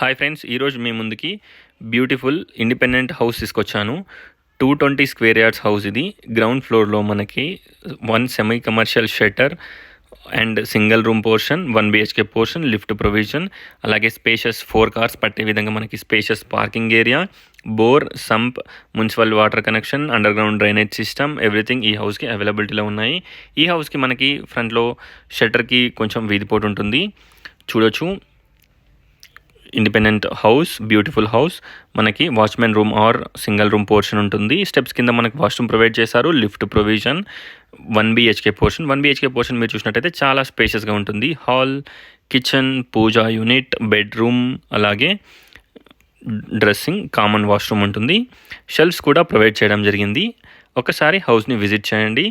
Hi friends, ఈరోజు మీ ముందుకి beautiful independent house తీసుకొచ్చాను. 220 స్క్వేర్ యార్డ్స్ హౌస్ ఇది. గ్రౌండ్ ఫ్లోర్లో మనకి 1 semi commercial shutter and single room portion, 1 BHK portion, lift provision, అలాగే స్పేషియస్ 4 కార్స్ పట్టే విధంగా మనకి spacious parking area, bore, sump, municipal water connection, underground drainage system, everything ఈ హౌస్కి అవైలబిలిటీలో ఉన్నాయి. ఈ హౌస్కి మనకి ఫ్రంట్లో షట్టర్కి కొంచెం వీధిపోటు ఉంటుంది, చూడొచ్చు. Independent house, beautiful house. మనకి watchman room or single room portion ఉంటుంది. స్టెప్స్ కింద మనకి వాష్రూమ్ ప్రొవైడ్ చేశారు. Lift provision, 1 BHK portion. 1 BHK portion మీరు చూసినట్టయితే చాలా స్పేషియస్గా ఉంటుంది. Hall, kitchen, puja unit, bedroom, అలాగే డ్రెస్సింగ్, కామన్ వాష్రూమ్ ఉంటుంది. షెల్ఫ్స్ కూడా ప్రొవైడ్ చేయడం జరిగింది. ఒకసారి హౌస్ని విజిట్ చేయండి.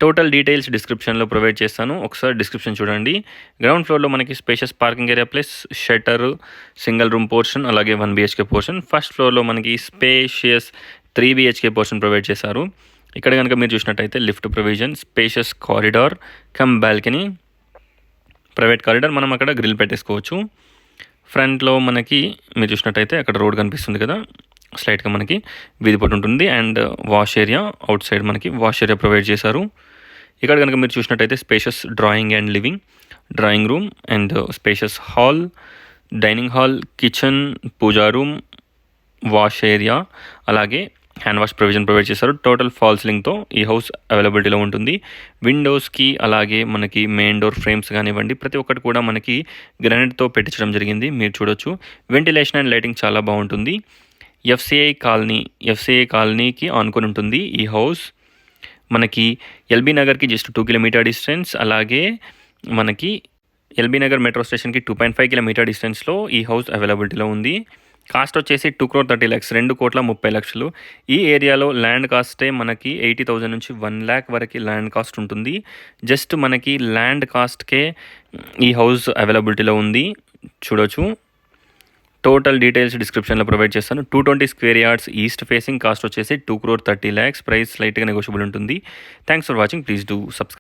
టోటల్ డీటెయిల్స్ డిస్క్రిప్షన్లో ప్రొవైడ్ చేస్తాను, ఒకసారి డిస్క్రిప్షన్ చూడండి. గ్రౌండ్ ఫ్లోర్లో మనకి spacious parking area plus shutter, single room portion, అలాగే 1 BHK పోర్షన్. ఫస్ట్ ఫ్లోర్లో మనకి స్పేషియస్ 3 BHK పోర్షన్ ప్రొవైడ్ చేశారు. ఇక్కడ కనుక మీరు చూసినట్టయితే lift provision, spacious corridor come balcony, private corridor, మనం అక్కడ గ్రిల్ పెట్టేసుకోవచ్చు. ఫ్రంట్లో మనకి మీరు చూసినట్టయితే అక్కడ రోడ్ కనిపిస్తుంది కదా, స్లైట్గా మనకి వీధిపోటు ఉంటుంది. And wash area, outside మనకి వాష్ ఏరియా ప్రొవైడ్ చేశారు. ఇక్కడ కనుక మీరు చూసినట్టయితే spacious drawing and living, drawing room and spacious hall, dining hall, kitchen, puja room, wash area, అలాగే హ్యాండ్ వాష్ ప్రొవిజన్ ప్రొవైడ్ చేశారు. టోటల్ ఫాల్ సీలింగ్తో ఈ హౌస్ అవైలబిలిటీలో ఉంటుంది. విండోస్కి అలాగే మనకి మెయిన్ డోర్ ఫ్రేమ్స్ కానివ్వండి, ప్రతి ఒక్కటి కూడా మనకి గ్రానైట్తో పెట్టించడం జరిగింది, మీరు చూడొచ్చు. వెంటిలేషన్ అండ్ లైటింగ్ చాలా బాగుంటుంది. ఎఫ్సిఐ కాలనీకి ఆనుకొని ఉంటుంది ఈ హౌస్. మనకి ఎల్బీ నగర్కి జస్ట్ 2 కిలోమీటర్ డిస్టెన్స్, అలాగే మనకి ఎల్బీ నగర్ మెట్రో స్టేషన్కి 2.5 కిలోమీటర్ డిస్టెన్స్లో ఈ హౌస్ అవైలబిలిటీలో ఉంది. కాస్ట్ వచ్చేసి 2,30,00,000, 2,30,00,000. ఈ ఏరియాలో ల్యాండ్ కాస్టే మనకి 80,000 నుంచి 1 lakh వరకు ల్యాండ్ కాస్ట్ ఉంటుంది. జస్ట్ మనకి ల్యాండ్ కాస్ట్కే ఈ హౌస్ అవైలబిలిటీలో ఉంది, చూడొచ్చు. టోటల్ డీటెయిల్స్ డిస్క్రిప్షన్లో ప్రొవైడ్ చేస్తాను. 220 square yards, east facing, cost వచ్చేసి 2,30,00,000. ప్రైస్ స్లైట్గా నెగోషియబుల్ ఉంటుంది. Thanks for watching. Please do subscribe.